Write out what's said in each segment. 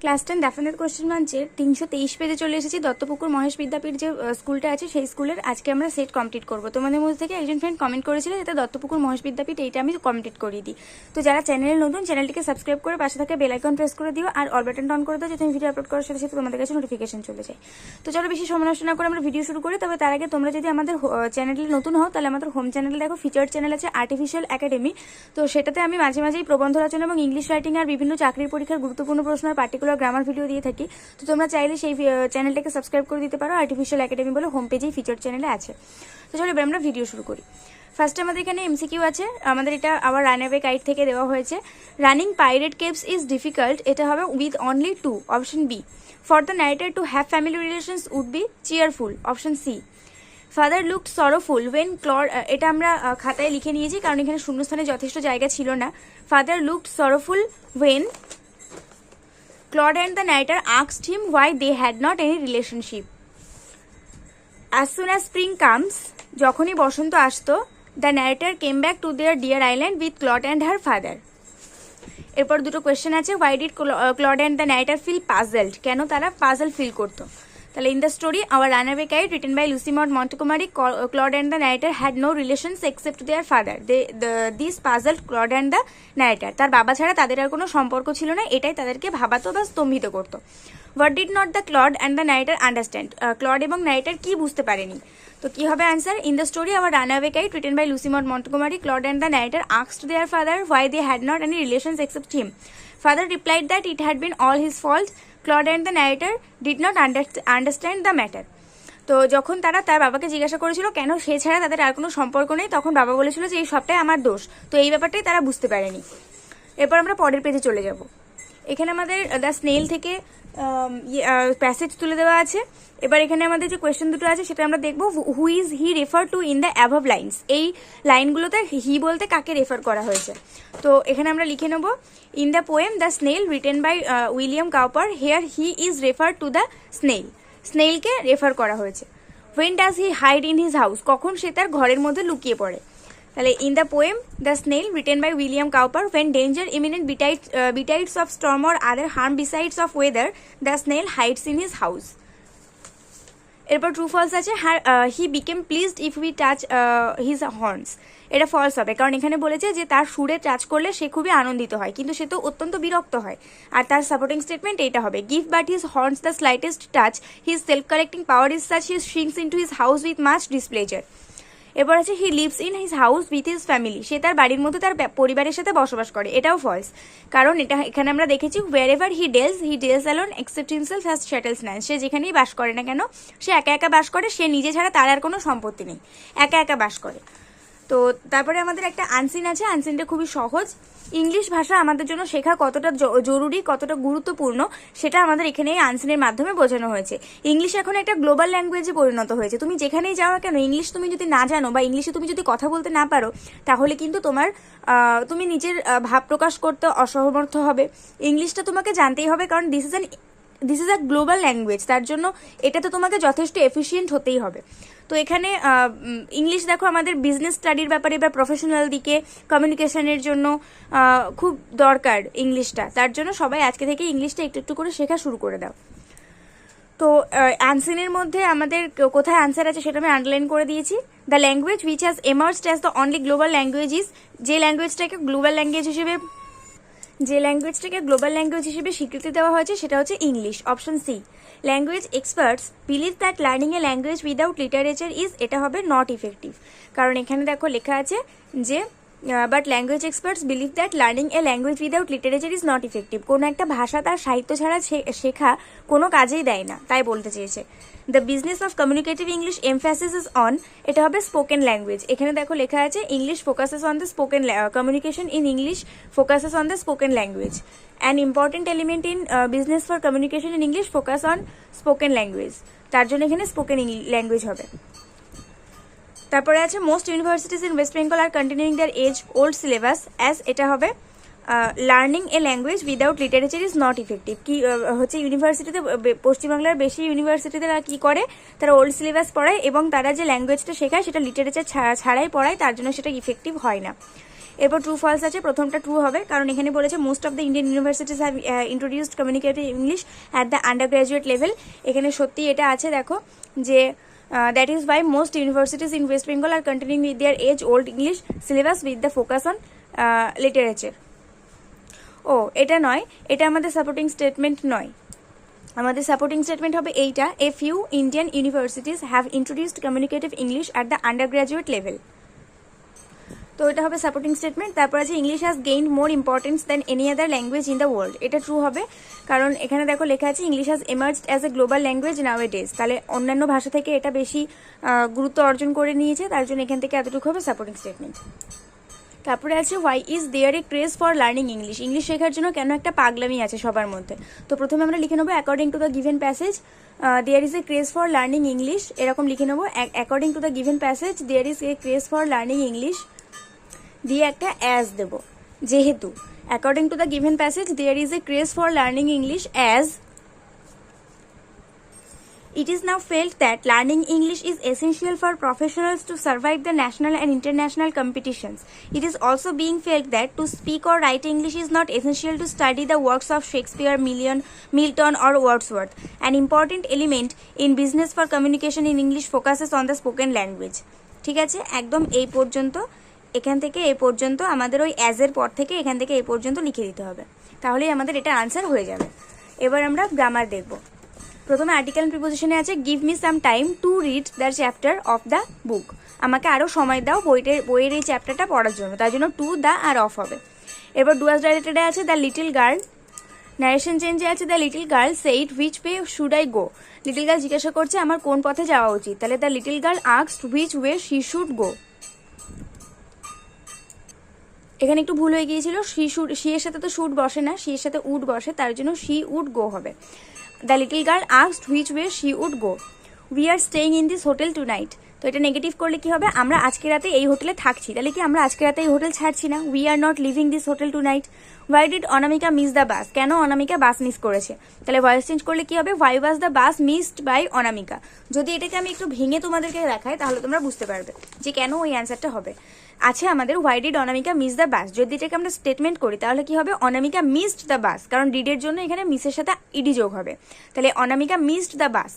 Class 10 definite question মাঞ্চের 323 পেজে চলে এসেছি। দত্তপুকুর মহেশ বিদ্যাপীঠ যে স্কুলটা আছে সেই স্কুলের আজকে আমরা সেট কমপ্লিট করব। তোমাদের মধ্যে থেকে একজন ফ্রেন্ড কমেন্ট করেছিল যাতে দত্তপুকুর মহেশ বিদ্যাপীঠ এইটা আমি কমপ্লিট করিয়ে দিই। তো যারা চ্যানেলে নতুন, চ্যানেলটিকে সাবস্ক্রাইব করে পাশে থাকা বেল আইকন প্রেস করে দিও আর অল বাটন অন করে দাও যাতে আমি ভিডিও আপলোড করার সাথে সাথে তোমাদের কাছে নোটিফিকেশন চলে যায়। তো চলো বেশি সময় নষ্ট না করে আমরা ভিডিও শুরু করি। তবে তার আগে তোমরা যদি আমাদের চ্যানেলে নতুন হও তাহলে আমাদের হোম চ্যানেলে দেখো ফিচার্ড চ্যানেল আছে আর্টিফিশিয়াল একাডেমি। তো সেটাতে আমি মাঝে মাঝেই প্রবন্ধ রচনা এবং ইংলিশ রাইটিং আর বিভিন্ন চাকরির পরীক্ষার গুরুত্বপূর্ণ প্রশ্ন আর পার্টিকুলার গ্রামার ভিডিও দিয়ে থাকি। তো তোমরা চাইলে সেই চ্যানেলটাকে সাবস্ক্রাইব করে দিতে পারো। আর্টিফিশিয়াল একাডেমি বলে হোম পেজেই ফিচার্ড চ্যানেলে আছে। তো চলো এবার আমরা ভিডিও শুরু করি। ফার্স্টে আমাদের এখানে এমসিকিউ আছে। আমাদের এটা আবার রানঅ্যাওয়ে গাইড থেকে দেওয়া হয়েছে। Running pirate caves is difficult, এটা হবে with only 2, option B. For the narrator to have family relations would be cheerful, option C. Father looked sorrowful when Claude, এটা আমরা খাতায় লিখে নিয়েছি কারণ এখানে শূন্যস্থানে যথেষ্ট জায়গা ছিল না। Father looked sorrowful when Claude and the narrator asked him why they had not any relationship. As soon as spring comes, যখনই বসন্ত আসতো, the narrator came back to their dear island with Claude and her father. এরপর দুটো question আছে। why did Claude and the narrator feel puzzled? কেন তারা puzzle feel করতো? তাহলে in the story our runaway guide written by Lucy Maud Montgomery, Claude and the narrator had no relations except their father. This puzzled Claude and the narrator. তার বাবা ছাড়া তাদের আর কোনো সম্পর্ক ছিল না, এটাই তাদেরকে ভাবাতো বা স্তম্ভিত করতো। What did not the Claude and the narrator understand? Claude এবং narrator কি বুঝতে পারেনি? তো কি হবে answer? In the story our runaway guide written by Lucy Maud Montgomery, Claude and the narrator asked their father why they had not any relations except him. Father replied that it had been all his fault. Claude and the narrator did not understand the matter. তো যখন তারা তার বাবাকে জিজ্ঞাসা করেছিল কেন সে ছাড়া তাদের আর কোনো সম্পর্ক নেই, তখন বাবা বলেছিল যে এই সবটাই আমার দোষ। তো এই ব্যাপারটাই তারা বুঝতে পারেনি। এরপর আমরা পরের পেজে চলে যাব। এখানে আমাদের দ্য স্নেল থেকে প্যাসেজ তুলে দেওয়া আছে। এবার এখানে আমাদের যে কোয়েশ্চেন দুটো আছে সেটা আমরা দেখবো। Who is he refer to in the above lines? এই লাইনগুলোতে হি বলতে কাকে রেফার করা হয়েছে? তো এখানে আমরা লিখে নেব in the poem the snail written by William Cowper, here he is refer to the snail. স্নেলকে রেফার করা হয়েছে। When does he hide in his house? কখন সে তার ঘরের মধ্যে লুকিয়ে পড়ে? তাহলে in the poem the snail written by William Cowper, when danger imminent betides of storm or other harm besides of weather, the snail hides in his house. এরপর true false আছে। He became pleased if we touch his horns, এটা false হবে কারণ এখানে বলেছে যে তার সুরে টাচ করলে সে খুবই আনন্দিত হয়, কিন্তু সে তো অত্যন্ত বিরক্ত হয়। আর তার সাপোর্টিং স্টেটমেন্ট এইটা হবে give but his horns the slightest touch, his self correcting power is such he shrinks into his house with much displeasure. এবার আছে he lives in his house with his family, সে তার বাড়ির মধ্যে তার পরিবারের সাথে বসবাস করে, এটাও ফলস কারণ এখানে আমরা দেখেছি wherever he dwells alone except himself has chattels none, সে যেখানেই বাস করে না কেন সে একা একা বাস করে, সে নিজে ছাড়া তার আর কোনো সম্পত্তি নেই, একা একা বাস করে। তো তারপরে আমাদের একটা আনসিন আছে। আনসিনটা খুবই সহজ। ইংলিশ ভাষা আমাদের জন্য শেখা কতটা জরুরি, কতটা গুরুত্বপূর্ণ সেটা আমাদের এখানে এই আনসিনের মাধ্যমে বোঝানো হয়েছে। ইংলিশ এখন একটা গ্লোবাল ল্যাঙ্গুয়েজে পরিণত হয়েছে। তুমি যেখানেই যাও না কেন ইংলিশ তুমি যদি না জানো বা ইংলিশে তুমি যদি কথা বলতে না পারো তাহলে কিন্তু তুমি নিজের ভাব প্রকাশ করতে অসমর্থ হবে। ইংলিশটা তোমাকে জানতেই হবে কারণ this is a global language, তার জন্য এটা তো তোমাকে যথেষ্ট এফিসিয়েন্ট হতেই হবে। তো এখানে ইংলিশ দেখো আমাদের বিজনেস স্টাডির ব্যাপারে বা প্রফেশনাল দিকে কমিউনিকেশনের জন্য খুব দরকার ইংলিশটা, তার জন্য সবাই আজকে থেকে ইংলিশটা একটু একটু করে শেখা শুরু করে দাও। তো আনসিনের মধ্যে আমাদের কোথায় আনসার আছে সেটা আমি আন্ডারলাইন করে দিয়েছি। The language which has emerged as the only global language is, যে ল্যাঙ্গুয়েজটাকে গ্লোবাল ল্যাঙ্গুয়েজ হিসেবে স্বীকৃতি দেওয়া হয়েছে সেটা হচ্ছে English, option C. Language experts believe that learning a language without literature is, এটা হবে নট ইফেক্টিভ কারণ এখানে দেখো লেখা আছে যে but language experts believe that learning a language without literature is not effective. কোনো একটা ভাষা তার সাহিত্য ছাড়া শেখা কোনো কাজেই দেয় না, তাই বলতে চেয়েছে। The business of communicative English emphasis is on, এটা হবে স্পোকেন ল্যাঙ্গুয়েজ। এখানে দেখো লেখা আছে English focuses on the spoken communication in English focuses on the spoken language. An important element in business for communication in English focus on spoken language, তার জন্য এখানে spoken language হবে। তারপরে আছে most universities in West Bengal are continuing their age old syllabus as, এটা হবে learning a language without literature is not effective. কি হচ্ছে ইউনিভার্সিটিতে, পশ্চিমবাংলার বেশি ইউনিভার্সিটিতে তারা কি করে, তারা ওল্ড সিলেবাস পড়ায় এবং তারা যে ল্যাঙ্গুয়েজটা শেখায় সেটা লিটারেচার ছাড়াই পড়ায়, তার জন্য সেটা ইফেক্টিভ হয় না। এরপর ট্রু ফলস আছে, প্রথমটা ট্রু হবে কারণ এখানে বলেছে most of the Indian universities have introduced communicative English at the undergraduate level. এখানে সত্যি এটা আছে, দেখো যে that is why most universities in West Bengal are continuing with their age old English syllabus with the focus on literature. ও এটা নয়, এটা আমাদের সাপোর্টিং স্টেটমেন্ট নয়, আমাদের সাপোর্টিং স্টেটমেন্ট হবে এইটা, a few Indian universities have introduced communicative English at the undergraduate level. তো এটা হবে সাপোর্টিং স্টেটমেন্ট। তারপর আছে English has gained more importance than any other language in the world. এটা ট্রু হবে কারণ এখানে দেখো লেখা আছে English has emerged as a global language now A days, তাহলে অন্যান্য ভাষা থেকে এটা বেশি গুরুত্ব অর্জন করে নিয়েছে, তার জন্য এখান থেকে এতটুকু হবে সাপোর্টিং স্টেটমেন্ট। তারপরে আছে why is there a craze for learning English, English শেখার জন্য কেন একটা পাগলামি আছে সবার মধ্যে। তো প্রথমে আমরা লিখে নেবো according to the given passage there is a craze for learning English, এরকম লিখে নেবো according to the given passage there is a craze for learning English, দিয়ে একটা অ্যাজ দেব, যেহেতু according to the given passage there is a craze for learning English as it is now felt that learning English is essential for professionals to survive the national and international competitions. It is also being felt that to speak or write English is not essential to study the works of Shakespeare, Milton or Wordsworth. An important element in business for communication in English focuses on the spoken language. ঠিক আছে, একদম এই পর্যন্ত, এখান থেকে এই পর্যন্ত আমাদের ওই অ্যাজের পর থেকে এখান থেকে এই পর্যন্ত লিখে দিতে হবে, তাহলেই আমাদের এটা আনসার হয়ে যাবে। এবার আমরা গ্রামার দেখব। প্রথমে আর্টিকেল প্রিপোজিশনে আছে give me some time to read the chapter of the book, আমাকে আরও সময় দাও বইয়ের এই চ্যাপ্টারটা পড়ার জন্য, তার জন্য টু দ্য আর অফ হবে। এবার ডু আস ডাইরেক্টেডে আছে দ্য লিটল গার্ল, ন্যারেশন চেঞ্জে আছে the little girl said which way should I go, little girl জিজ্ঞাসা করছে আমার কোন পথে যাওয়া উচিত, তাহলে the little girl asked which way she should go. এখানে একটু ভুল হয়ে গিয়েছিল, শি এর সাথে তো শুড বসে না, শি এর সাথে উড বসে, তার জন্য শি উড গো হবে। The little girl asked which way she would go. We are staying in this hotel tonight, তো এটা নেগেটিভ করলে কি হবে, আমরা আজকে রাতে এই হোটেলে থাকছি, তাহলে কি আমরা আজকে রাতে এই হোটেল ছাড়ছি না, we are not leaving this hotel tonight. Why did Anamika miss the bus, কেন অনামিকা বাস মিস করেছে, তাহলে ভয়েস চেঞ্জ করলে কি হবে, why was the bus missed by Anamika. যদি এটাকে আমি একটু ভেঙে তোমাদেরকে দেখাই তাহলে তোমরা বুঝতে পারবে যে কেন ওই অ্যান্সারটা হবে। আছে আমাদের why did Anamika miss the বাস, যদি এটাকে আমরা স্টেটমেন্ট করি তাহলে কি হবে, অনামিকা মিসড দ্য বাস, কারণ ডিডের জন্য এখানে মিসের সাথে ইডি যোগ হবে, তাহলে অনামিকা মিসড দ্য বাস।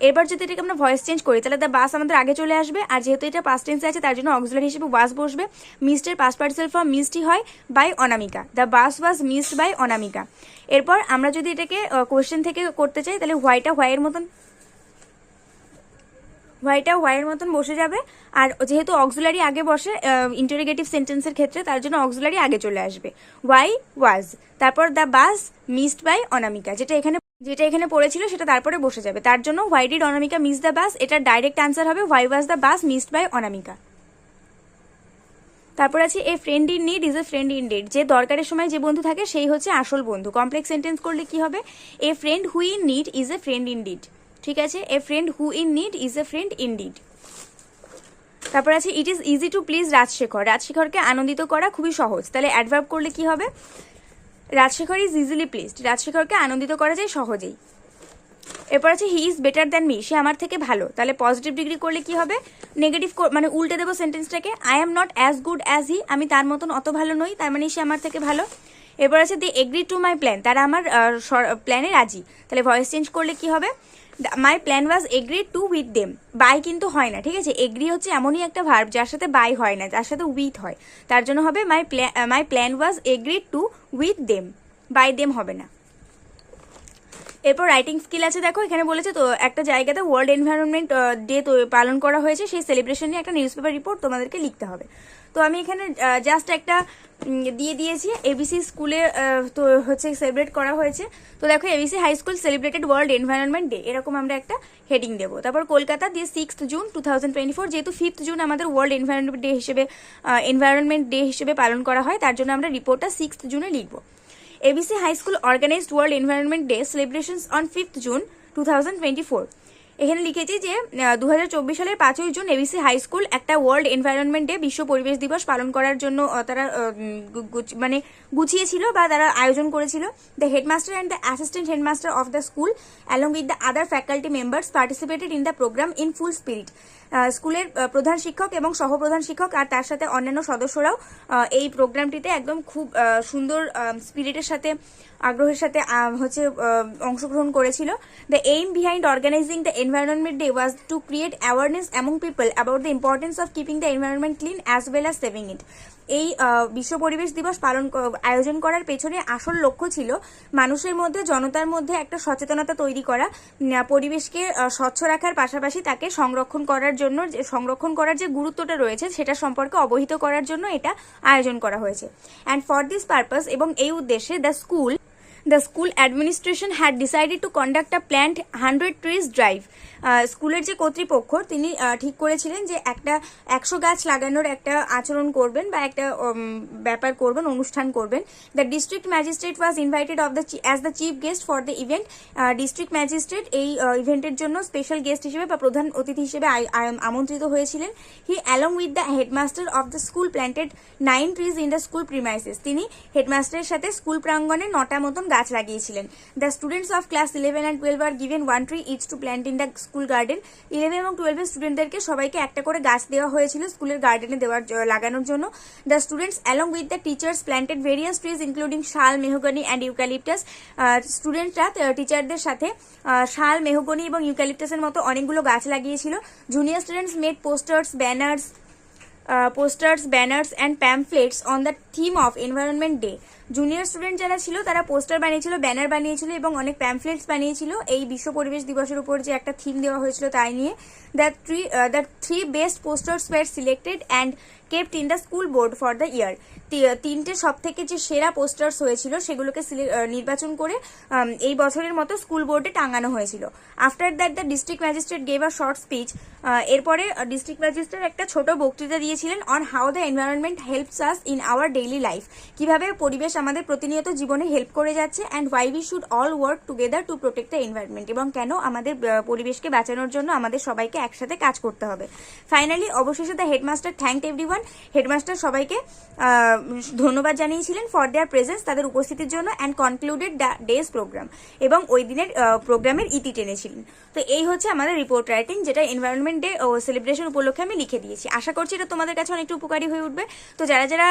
এবার যদি এটাকে আমরা ভয়েস চেঞ্জ করি তাহলে দ্য বাস আমাদের আগে চলে আসবে, আর যেহেতু এটা পাস্ট টেন্সে আছে তার জন্য অক্সিলারি হিসেবে ওয়াজ বসবে, মিসডের পাস্ট পার্টিসিপাল ফর্ম মিসডই হয় by Anamika, the bus was missed by Anamika. এরপর আমরা যদি এটাকে কোয়েশ্চেন থেকে করতে চাই তাহলে হোয়াইটা হোয়াইয়ের মতন বসে যাবে, আর যেহেতু অক্সিলারি আগে বসে ইন্টারোগেটিভ সেন্টেন্সের ক্ষেত্রে তার জন্য অক্সিলারি আগে চলে আসবে, হোয়াই ওয়াজ, তারপর the bus missed by Anamika, যেটা এখানে পড়েছিল সেটা তারপরে বসে যাবে, তার জন্য why did Anamika miss the bus, এটার ডাইরেক্ট আনসার হবে why was the bus missed by Anamika. তারপর আছে a friend in need is a friend in deed, যে দরকারের সময় যে বন্ধু থাকে সেই হচ্ছে আসল বন্ধু। কমপ্লেক্স সেন্টেন্স করলে কি হবে, a friend who in need is a friend in deed, ঠিক আছে, a friend who in need is a friend in deed. তারপর আছে it is easy to please Rajshekhar, রাজশেখরকে আনন্দিত করা খুবই সহজ, তাহলে অ্যাডভার্ব করলে কি হবে, রাজশেখর ইজ ইজিলি প্লিজড, রাজশেখরকে আনন্দিত করা যায় সহজেই। এরপর আছে he is better than me, সে আমার থেকে ভালো, তাহলে পজিটিভ ডিগ্রি করলে কি হবে, নেগেটিভ মানে উল্টে দেবো সেন্টেন্সটাকে, I am not as good as he, আমি তার মতন অত ভালো নই, তার মানে সে আমার থেকে ভালো। এরপর আছে দে এগ্রি টু মাই প্ল্যান, তারা আমার প্ল্যানে রাজি, তাহলে ভয়েস চেঞ্জ করলে কি হবে, my plan was agree to with them, by কিন্তু হয় না, ঠিক আছে, এগ্রি হচ্ছে এমনই একটা ভার্ব যার সাথে বাই হয় না, তার সাথে উইথ হয়, তার জন্য হবে my plan was agree to with them, by them হবে না। এরপর রাইটিং স্কিল আছে, দেখো এখানে বলেছে তো একটা জায়গাতে ওয়ার্ল্ড এনভায়রনমেন্ট ডে পালন করা হয়েছে, সেই সেলিব্রেশন নিয়ে একটা নিউজ পেপার রিপোর্ট তোমাদেরকে লিখতে হবে। তো আমি এখানে জাস্ট একটা দিয়ে দিয়েছি, এবিসি স্কুলে তো হচ্ছে সেলিব্রেট করা হয়েছে, তো দেখো ABC high school celebrated world environment day, এরকম আমরা একটা হেডিং দেবো। তারপর কলকাতা দিয়ে 6th জুন 2024, যেহেতু 5th জুন আমাদের ওয়ার্ল্ড এনভায়রনমেন্ট ডে হিসেবে পালন করা হয়, তার জন্য আমরা রিপোর্টটা 6th জুনে লিখবো। ABC High School organized World Environment Day celebrations on 5th June 2024. এখানে লিখেছি যে 2024 সালের 5ই জুন এবিসি হাই স্কুল একটা ওয়ার্ল্ড এনভায়রনমেন্ট ডে, বিশ্ব পরিবেশ দিবস পালন করার জন্য তারা মানে গুছিয়েছিল বা তারা আয়োজন করেছিল। The headmaster and the assistant headmaster of the school along with the other faculty members participated in the programme in full spirit. স্কুলের প্রধান শিক্ষক এবং সহপ্রধান শিক্ষক আর তার সাথে অন্যান্য সদস্যরাও এই প্রোগ্রামটিতে একদম খুব সুন্দর স্পিরিটের সাথে আগ্রহের সাথে অংশগ্রহণ করেছিল। The aim behind organizing the environment day was to create awareness among people about the importance of keeping the environment clean as well as saving it. এই বিশ্ব পরিবেশ দিবস আয়োজন করার পেছনে আসল লক্ষ্য ছিল মানুষের মধ্যে, জনতার মধ্যে একটা সচেতনতা তৈরি করা, পরিবেশকে স্বচ্ছ রাখার পাশাপাশি তাকে সংরক্ষণ করার যে গুরুত্বটা রয়েছে সেটা সম্পর্কে অবহিত করার জন্য এটা আয়োজন করা হয়েছে। অ্যান্ড ফর দিস পারপাস, এবং এই উদ্দেশ্যে the school administration had decided to conduct a planned 100 trees drive. স্কুলের যে কর্তৃপক্ষ তিনি ঠিক করেছিলেন যে একটা 100 গাছ লাগানোর একটা আচরণ করবেন বা একটা ব্যাপার করবেন, অনুষ্ঠান করবেন। The district magistrate was invited as the chief guest for the event. District magistrate এই ইভেন্টের জন্য স্পেশাল গেস্ট হিসেবে বা প্রধান অতিথি হিসেবে আমন্ত্রিত হয়েছিলেন। He along with the headmaster of the school planted 9 trees in the school premises. তিনি হেডমাস্টারের সাথে স্কুল প্রাঙ্গণে 9টা মতন গাছ লাগিয়েছিলেন। The students of class 11 and 12 are given 1 tree each to plant in the school garden. 11 এবং 12 স্টুডেন্টদেরকে সবাইকে একটা করে গাছ দেওয়া হয়েছিল স্কুলের গার্ডেনে লাগানোর জন্য। The students along with the teachers planted various trees including শাল, মেহগনি অ্যান্ড ইউক্যালিপটাস। স্টুডেন্টরা টিচারদের সাথে শাল, মেহগনি এবং ইউক্যালিপটাসের মতো অনেকগুলো গাছ লাগিয়েছিল। Junior students made posters, banners and pamphlets on the theme of environment day. Junior student যারা ছিল তারা পোস্টার বানিয়েছিল, ব্যানার বানিয়েছিল এবং অনেক প্যাম্পলেটস বানিয়েছিল এই বিশ্ব পরিবেশ দিবসের উপর যে একটা থিম দেওয়া হয়েছিল তাই নিয়ে। The three best posters were selected and kept in the school board for the year. 3টে সব থেকে যে সেরা পোস্টার্স হয়েছিল সেগুলোকে নির্বাচন করে এই বছরের মতো স্কুল বোর্ডে টাঙানো হয়েছিল। After that the district magistrate gave a short speech. এরপরে ডিস্ট্রিক্ট ম্যাজিস্ট্রেট একটা ছোট বক্তৃতা দিয়েছিলেন on how the environment helps us in our daily life. কিভাবে পরিবেশ আমাদের প্রতিনিয়ত জীবনে হেল্প করে যাচ্ছে, and why we should all work together to protect the environment, এবং কেন আমাদের পরিবেশকে বাঁচানোর জন্য আমাদের সবাইকে একসাথে কাজ করতে হবে। ফাইনালি অবশেষে the headmaster thanked everyone. Headmaster সবাইকে ধন্যবাদ জানিয়েছিলেন ফর দেয়ার প্রেজেন্স, তাদের উপস্থিতির জন্য, and concluded the day's programme, এবং ওই দিনের প্রোগ্রামের ইতি টেনেছিলেন। তো এই হচ্ছে আমাদের রিপোর্ট রাইটিং, যেটা এনভায়রনমেন্ট ডে ও সেলিব্রেশন উপলক্ষে আমি লিখে দিয়েছি। আশা করছি এটা তোমাদের কাছে অনেকটা উপকারী হয়ে উঠবে। তো যারা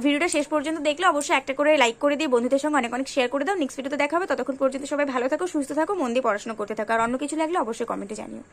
ভিডিওটা শেষ পর্যন্ত দেখলে অবশ্যই একটা করে লাইক করে দিয়ে বন্ধুদের সঙ্গে অনেক অনেক শেয়ার করে দাও। নেক্সট ভিডিওতে দেখা হবে, ততক্ষণ পর্যন্ত সবাই ভালো থাকো, সুস্থ থাকো, মন দিয়ে পড়াশোনা করতে থাকো। আর অন্য কিছু লাগলে অবশ্যই কমেন্টে জানিও।